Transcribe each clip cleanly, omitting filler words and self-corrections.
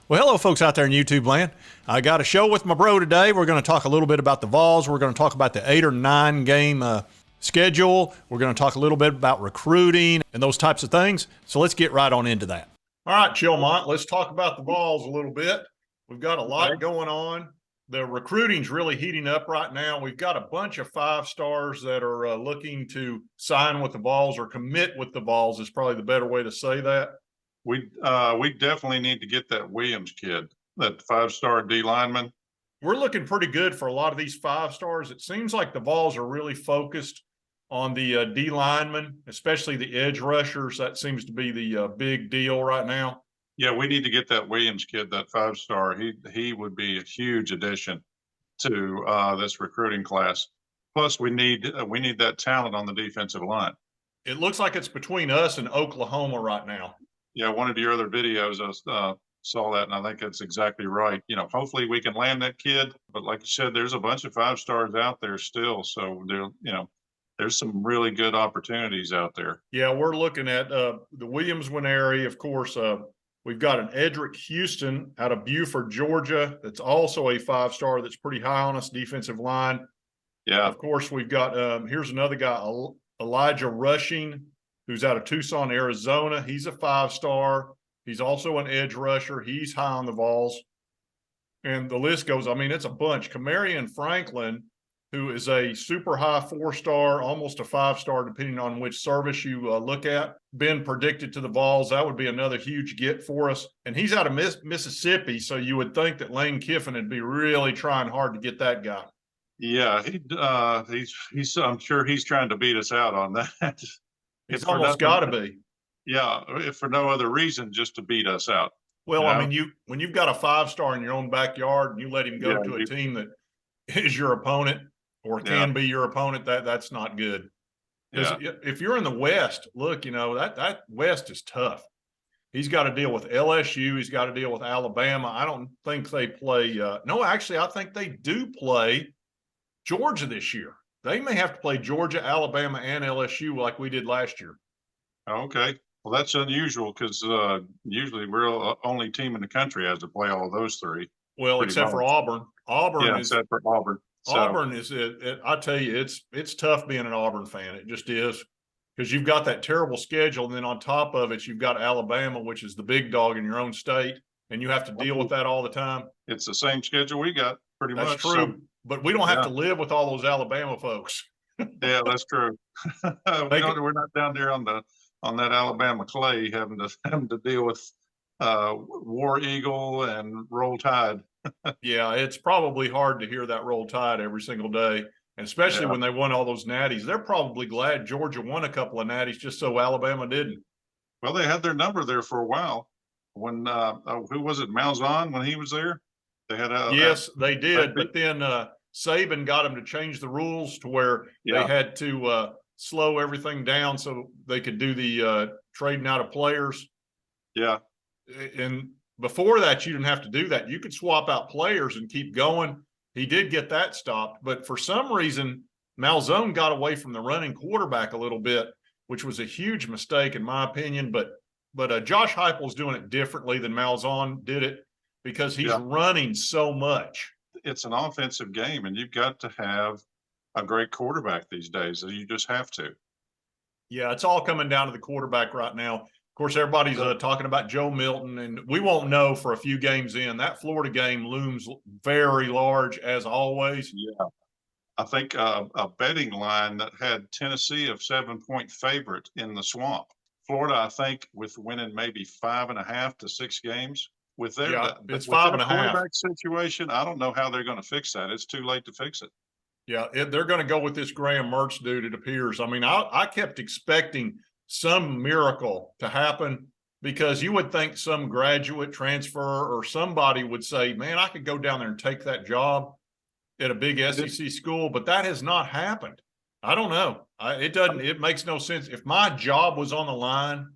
Well, hello, folks out there in YouTube land. I got a show with my bro today. We're going to talk a little bit about the Vols. We're going to talk about the 8 or 9 game schedule. We're going to talk a little bit about recruiting and those types of things. So let's get right on into that. All right, Chilmont, let's talk about the Vols a little bit. We've got a lot going on. The recruiting's really heating up right now. We've got a bunch of 5-stars that are looking to sign with the Vols or commit with the Vols is probably the better way to say that. We definitely need to get that Williams kid, that 5-star D lineman. We're looking pretty good for a lot of these 5-stars. It seems like the Vols are really focused on the D linemen, especially the edge rushers. That seems to be the big deal right now. Yeah, we need to get that Williams kid, that 5-star. He would be a huge addition to this recruiting class. Plus, we need that talent on the defensive line. It looks like it's between us and Oklahoma right now. Yeah, one of your other videos, I saw that, and I think that's exactly right. You know, hopefully we can land that kid. But like you said, there's a bunch of 5-stars out there still. So there's some really good opportunities out there. Yeah, we're looking at the Williams Winery, of course. We've got an Edric Houston out of Buford, Georgia. That's also a 5-star that's pretty high on us defensive line. Yeah. Of course, we've got here's another guy, Elijah Rushing, who's out of Tucson, Arizona. He's a 5-star. He's also an edge rusher. He's high on the Vols. And the list goes, I mean, it's a bunch. Camarion Franklin, who is a super high 4-star, almost a 5-star, depending on which service you look at, been predicted to the Vols. That would be another huge get for us. And he's out of Mississippi, so you would think that Lane Kiffin would be really trying hard to get that guy. Yeah, he's I'm sure he's trying to beat us out on that. It's almost got to be. Yeah, if for no other reason, just to beat us out. Well, you know? I mean, when you've got a 5-star in your own backyard and you let him go to a team that is your opponent or can be your opponent, that's not good. Because if you're in the West, look, you know, that West is tough. He's got to deal with LSU. He's got to deal with Alabama. I don't think they play. No, actually, I think they do play Georgia this year. They may have to play Georgia, Alabama, and LSU like we did last year. Okay. Well, that's unusual because usually we're the only team in the country has to play all those three. Well, except for Auburn. Except for Auburn. Auburn is I tell you, it's tough being an Auburn fan. It just is, because you've got that terrible schedule, and then on top of it, you've got Alabama, which is the big dog in your own state, and you have to deal with that all the time. It's the same schedule we got, pretty much. That's true, so, but we don't have to live with all those Alabama folks. Yeah, that's true. We're not down there on that Alabama clay having to deal with War Eagle and Roll Tide. Yeah, it's probably hard to hear that Roll Tide every single day, and especially when they won all those natties. They're probably glad Georgia won a couple of natties just so Alabama didn't. Well, they had their number there for a while. When who was it, Malzahn, when he was there? They had yes, they did, but then Saban got them to change the rules to where they had to slow everything down so they could do the trading out of players. Yeah. And before that, you didn't have to do that. You could swap out players and keep going. He did get that stopped. But for some reason, Malzone got away from the running quarterback a little bit, which was a huge mistake in my opinion. But Josh Heupel's doing it differently than Malzahn did it because he's running so much. It's an offensive game, and you've got to have a great quarterback these days. You just have to. Yeah, it's all coming down to the quarterback right now. Of course, everybody's talking about Joe Milton, and we won't know for a few games in. That Florida game looms very large, as always. Yeah. I think a betting line that had Tennessee of 7-point favorite in the swamp. Florida, I think, with winning maybe 5.5 to 6 games. With their it's 5.5 quarterback situation, I don't know how they're going to fix that. It's too late to fix it. Yeah, they're going to go with this Graham Mertz dude, it appears. I mean, I kept expecting some miracle to happen because you would think some graduate transfer or somebody would say, man, I could go down there and take that job at a big SEC school, but that has not happened. I don't know. It makes no sense. If my job was on the line,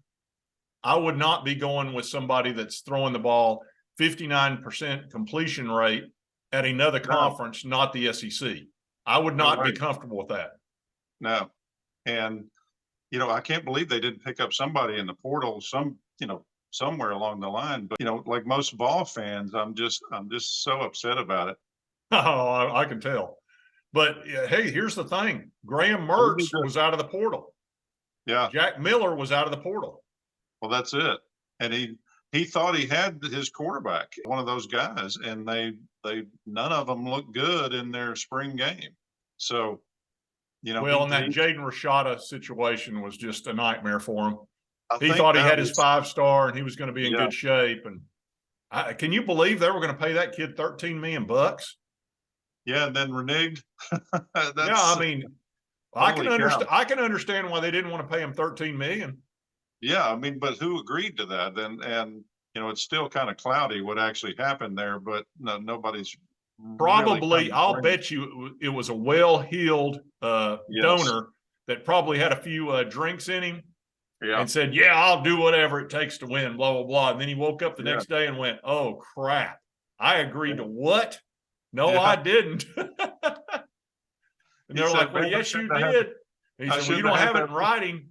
I would not be going with somebody that's throwing the ball 59% completion rate at another conference, not the SEC. I would not be comfortable with that. No. And, I can't believe they didn't pick up somebody in the portal, some somewhere along the line. But like most Vol fans, I'm just so upset about it. Oh, I can tell. But hey, here's the thing: Graham We need Mertz to- was out of the portal. Yeah, Jack Miller was out of the portal. well, that's it. And he thought he had his quarterback, one of those guys, and they none of them looked good in their spring game. So Well, and that Jaden Rashada situation was just a nightmare for him. I He think thought he that had his was 5-star and he was going to be in yeah good shape. And can you believe they were going to pay that kid $13 million? yeah, and then reneged. Yeah, I That's mean, I can holy cow. understand. I can understand why they didn't want to pay him $13 million. Yeah, I mean, but who agreed to that? And it's still kind of cloudy what actually happened there, but no, nobody's really come Probably, to I'll terms. bet you it was a well-heeled Yes. donor that probably had a few drinks in him Yeah. and said, "Yeah, I'll do whatever it takes to win." Blah blah blah. And then he woke up the Yeah. next day and went, "Oh crap! I agreed to what? No, Yeah. I didn't." And He they're said, like, "Well, "Man, yes, you did." He I said, "Well, you shouldn't don't have had have it that. in writing."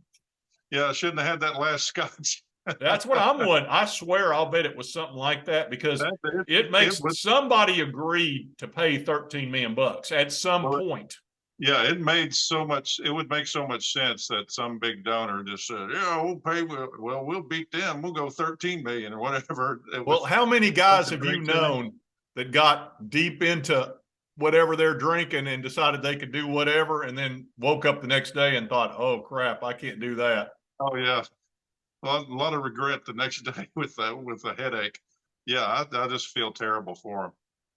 Yeah, I shouldn't have had that last scotch." That's what I'm wondering. I swear, I'll bet it was something like that because That it it makes was somebody agreed to pay $13 million at some well, point. yeah, it would make so much sense that some big donor just said, "Yeah, we'll pay. We'll beat them. We'll go 13 million or whatever." It Well, was how many a bunch guys of have you drinks in it. known that got deep into whatever they're drinking and decided they could do whatever and then woke up the next day and thought, "Oh crap, I can't do that." Oh yeah, a lot of regret the next day with a headache. Yeah, I just feel terrible for him.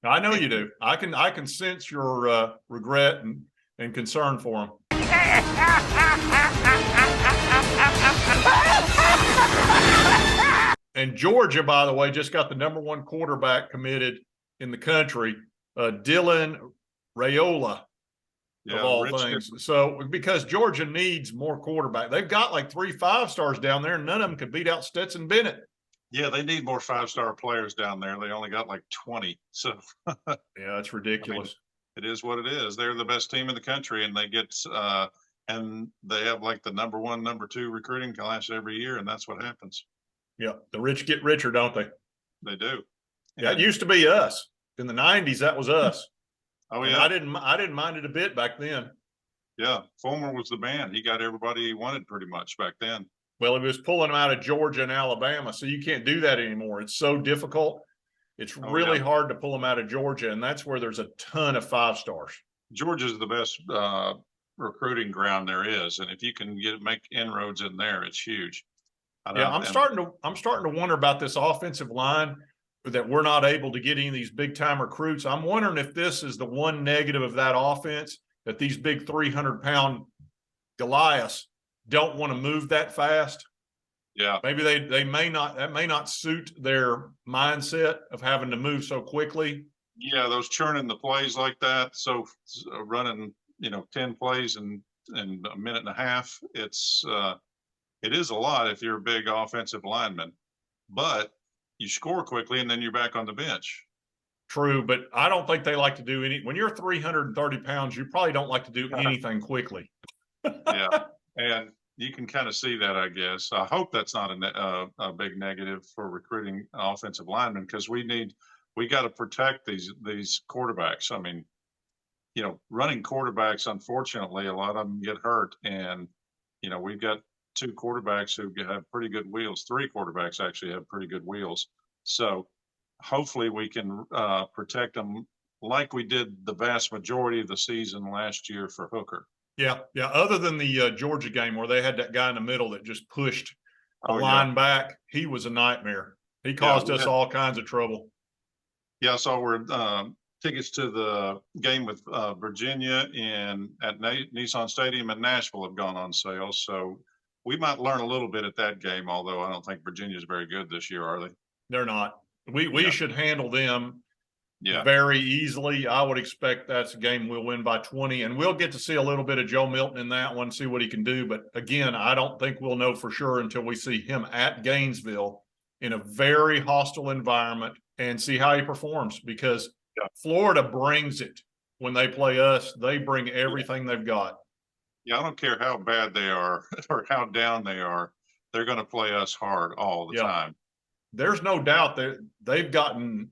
I know you do. I can sense your regret and concern for them. And Georgia, by the way, just got the #1 quarterback committed in the country, Dylan Raiola, of Yeah, all Rich. things. So because Georgia needs more quarterback, they've got like 3 5-stars down there, and none of them could beat out Stetson Bennett. Yeah, they need more 5-star players down there. They only got like 20. So Yeah, that's ridiculous. it is what it is. They're the best team in the country, and and they have like the #1, #2 recruiting class every year, and that's what happens. Yeah, the rich get richer, don't they? They do. Yeah, it And used to be us in the '90s. That was us, oh and yeah, I didn't mind it a bit back then. yeah. Fulmer was the man. He got everybody he wanted pretty much back then. Well, he was pulling them out of Georgia and Alabama, so you can't do that anymore. It's so difficult. It's Oh really yeah, hard to pull them out of Georgia, and that's where there's a ton of 5-stars. Georgia's the best recruiting ground there is, and if you can make inroads in there, it's huge. I Yeah, don't, I'm starting to wonder about this offensive line that we're not able to get any of these big time recruits. I'm wondering if this is the one negative of that offense, that these big 300-pound Goliaths don't want to move that fast. yeah, Maybe they may not, that may not suit their mindset of having to move so quickly. yeah, those churning the plays like that. So running, 10 plays in a minute and a half. It is a lot if you're a big offensive lineman, but you score quickly and then you're back on the bench. True, but I don't think they like to do any. When you're 330 pounds, you probably don't like to do anything quickly. Yeah, and you can kind of see that, I guess. I hope that's not a big negative for recruiting offensive linemen because we got to protect these quarterbacks. I mean, running quarterbacks, unfortunately, a lot of them get hurt, and we've got 2 quarterbacks who have pretty good wheels. 3 quarterbacks actually have pretty good wheels. So hopefully we can protect them like we did the vast majority of the season last year for Hooker. Yeah, yeah. Other than the Georgia game where they had that guy in the middle that just pushed the Oh yeah, line back, he was a nightmare. He yeah, caused us all kinds of trouble. yeah. So we're tickets to the game with Virginia at Nissan Stadium in Nashville have gone on sale. So we might learn a little bit at that game, although I don't think Virginia's very good this year, are they? They're not. We Yeah, should handle them yeah, very easily. I would expect that's a game we'll win by 20, and we'll get to see a little bit of Joe Milton in that one, see what he can do. But again, I don't think we'll know for sure until we see him at Gainesville in a very hostile environment and see how he performs, because yeah, Florida brings it when they play us. They bring yeah. everything they've got. Yeah, I don't care how bad they are or how down they are. They're going to play us hard all the Yeah. time. there's no doubt that they've gotten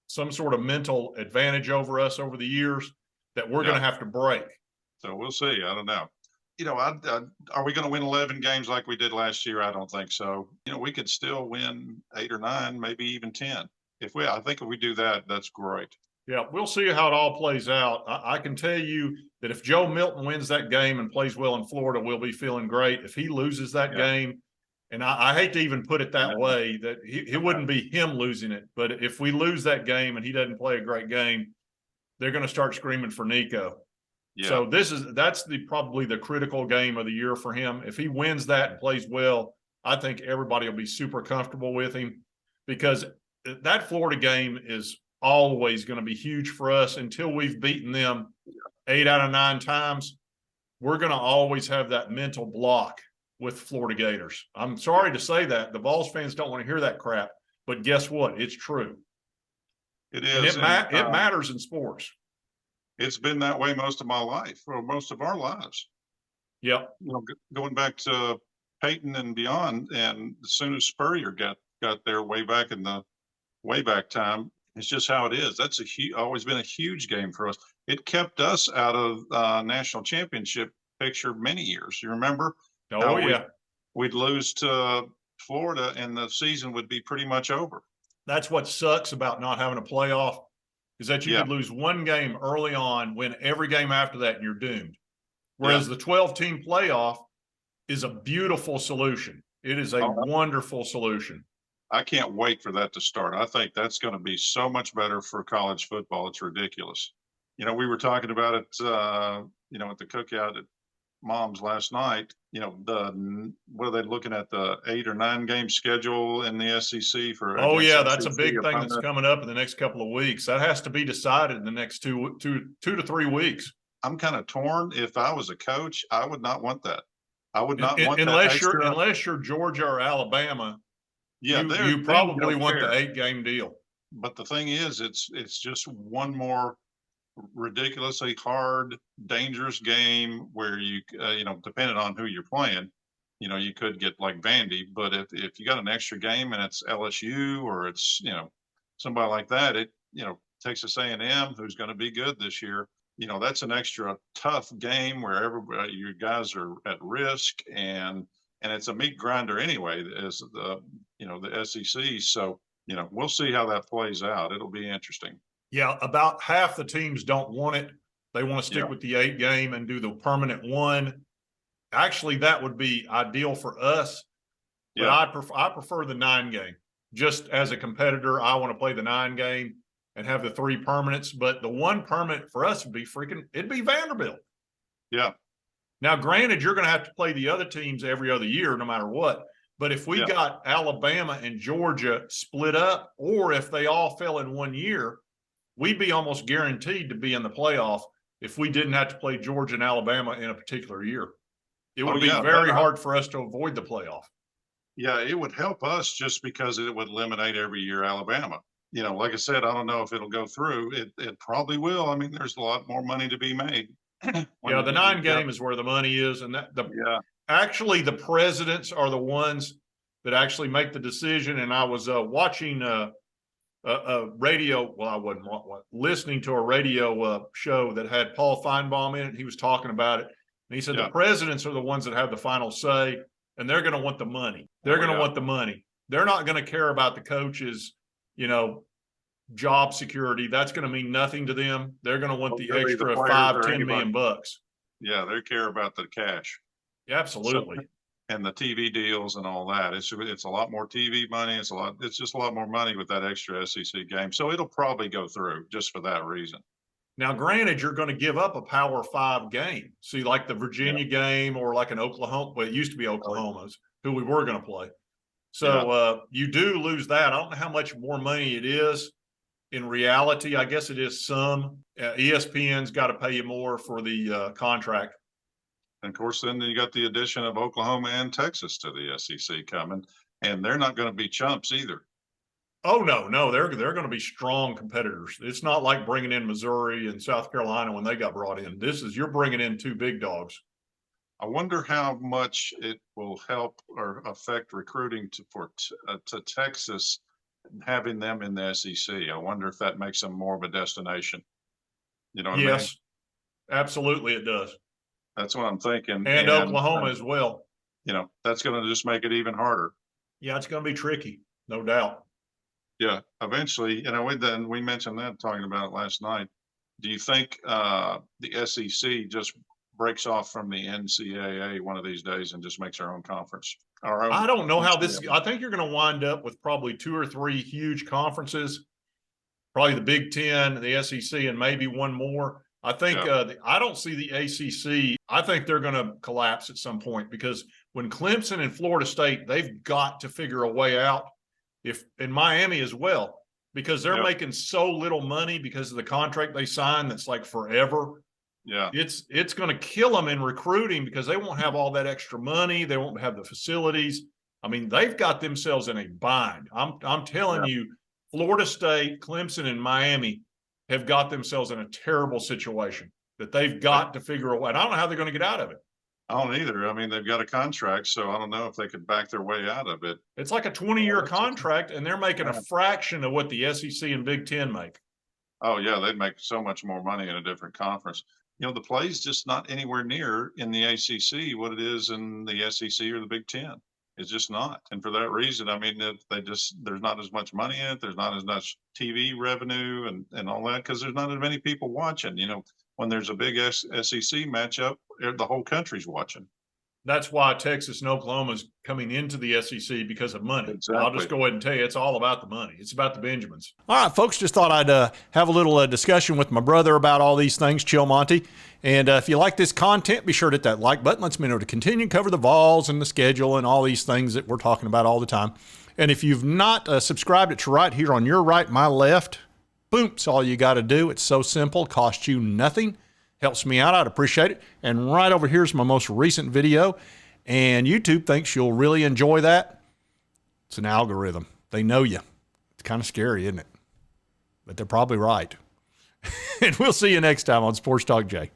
some sort of mental advantage over us over the years that we're going to have to break. So we'll see. I don't know. Are we going to win 11 games like we did last year? I don't think so. We could still win 8 or 9, maybe even 10. I think if we do that, that's great. Yeah, we'll see how it all plays out. I can tell you that if Joe Milton wins that game and plays well in Florida, we'll be feeling great. If he loses that game, and I hate to even put it that way, that it wouldn't be him losing it, but if we lose that game and he doesn't play a great game, they're going to start screaming for Nico. Yeah. So that's probably the critical game of the year for him. If he wins that and plays well, I think everybody will be super comfortable with him, because that Florida game is always going to be huge for us until we've beaten them 8 out of 9 times. We're going to always have that mental block with Florida Gators. I'm sorry to say that. The Vols fans don't want to hear that crap, but guess what? It's true. It is. And it matters in sports. It's been that way most of my life, or most of our lives. Yep. Going back to Peyton and beyond, and as soon as Spurrier got there way back in the way back time, it's just how it is. That's always been a huge game for us. It kept us out of national championship picture many years. You remember? Oh, yeah. We'd lose to Florida and the season would be pretty much over. That's what sucks about not having a playoff, is that you could lose one game early on, win every game after that, and you're doomed. Whereas the 12-team playoff is a beautiful solution. It is a wonderful solution. I can't wait for that to start. I think that's going to be so much better for college football. It's ridiculous. We were talking about it, at the cookout at Mom's last night. What are they looking at, the 8 or 9 game schedule in the SEC for? Oh yeah, that's a big thing that's coming up in the next couple of weeks. That has to be decided in the next two to 3 weeks. I'm kind of torn. If I was a coach, I would not want that. I would not want unless you're Georgia or Alabama. Yeah, you probably want the 8-game deal. But the thing is, it's just one more ridiculously hard, dangerous game where you depending on who you're playing, you could get like Vandy. But if you got an extra game and it's LSU or it's somebody like that, it Texas A&M, who's going to be good this year, that's an extra tough game where everybody, you guys are at risk, and it's a meat grinder anyway, as the SEC. So we'll see how that plays out. It'll be interesting. Yeah, about half the teams don't want it. They want to stick with the 8-game and do the permanent one. Actually, that would be ideal for us. But I prefer the 9-game. Just as a competitor, I want to play the 9-game and have the 3 permanents. But the 1 permanent for us would be it'd be Vanderbilt. Yeah. Now, granted, you're going to have to play the other teams every other year, no matter what. But if we got Alabama and Georgia split up, or if they all fell in 1 year, we'd be almost guaranteed to be in the playoff if we didn't have to play Georgia and Alabama in a particular year. It would be very hard for us to avoid the playoff. Yeah, it would help us just because it would eliminate every year Alabama. Like I said, I don't know if it'll go through. It probably will. I mean, there's a lot more money to be made. The 9-game is where the money is, and actually the presidents are the ones that actually make the decision. And I was watching a radio. Well, I wasn't listening to a radio show that had Paul Feinbaum in it. He was talking about it, and he said the presidents are the ones that have the final say, and they're going to want the money. They're going to want the money. They're not going to care about the coaches, job security. That's going to mean nothing to them. They're going to want the extra $5-10 million bucks. Yeah, they care about the cash. Yeah, absolutely. And the TV deals and all that. It's a lot more TV money. It's just a lot more money with that extra SEC game. So it'll probably go through just for that reason. Now, granted, you're going to give up a Power 5 game. See, like the Virginia game, or like an Oklahoma. Well, it used to be Oklahoma's, who we were going to play. So you do lose that. I don't know how much more money it is. In reality, I guess it is some. ESPN's got to pay you more for the contract. And of course, then you got the addition of Oklahoma and Texas to the SEC coming, and they're not going to be chumps either. Oh no, they're going to be strong competitors. It's not like bringing in Missouri and South Carolina when they got brought in. You're bringing in 2 big dogs. I wonder how much it will help or affect recruiting to Texas, having them in the SEC. I wonder if that makes them more of a destination. You know what I mean? Yes, absolutely it does. That's what I'm thinking. And Oklahoma as well. You know, that's going to just make it even harder. Yeah, it's going to be tricky, no doubt. Yeah, eventually, you know, we mentioned that talking about it last night. Do you think the SEC just breaks off from the NCAA one of these days and just makes our own conference? Our own I don't know how this, NCAA? I think you're going to wind up with probably 2 or 3 huge conferences, probably the Big Ten, the SEC, and maybe one more. I think Yeah. I don't see the ACC. I think they're going to collapse at some point because when Clemson and Florida State, they've got to figure a way out. If in Miami as well, because they're Yep. making so little money because of the contract they signed that's like forever. Yeah. It's going to kill them in recruiting because they won't have all that extra money. They won't have the facilities. I mean, they've got themselves in a bind. I'm telling Yeah. you, Florida State, Clemson, and Miami have got themselves in a terrible situation that they've got to figure out. And I don't know how they're going to get out of it. I don't either. I mean, they've got a contract, so I don't know if they could back their way out of it. It's like a 20-year contract, and they're making a Yeah. fraction of what the SEC and Big Ten make. Oh yeah, they'd make so much more money in a different conference. You know, the play's just not anywhere near in the ACC what it is in the SEC or the Big Ten. It's just not. And for that reason, I mean, there's not as much money in it. There's not as much TV revenue and all that because there's not as many people watching. You know, when there's a big SEC matchup, the whole country's watching. That's why Texas and Oklahoma is coming into the SEC because of money. Exactly. I'll just go ahead and tell you, it's all about the money. It's about the Benjamins. All right, folks, just thought I'd have a little discussion with my brother about all these things, Chill Monty. And if you like this content, be sure to hit that like button. Lets me know to continue to cover the Vols and the schedule and all these things that we're talking about all the time. And if you've not subscribed, it's right here on your right, my left. Boom, it's all you got to do. It's so simple, costs you nothing. Helps me out. I'd appreciate it. And right over here is my most recent video. And YouTube thinks you'll really enjoy that. It's an algorithm. They know you. It's kind of scary, isn't it? But they're probably right. And we'll see you next time on Sports Talk Jay.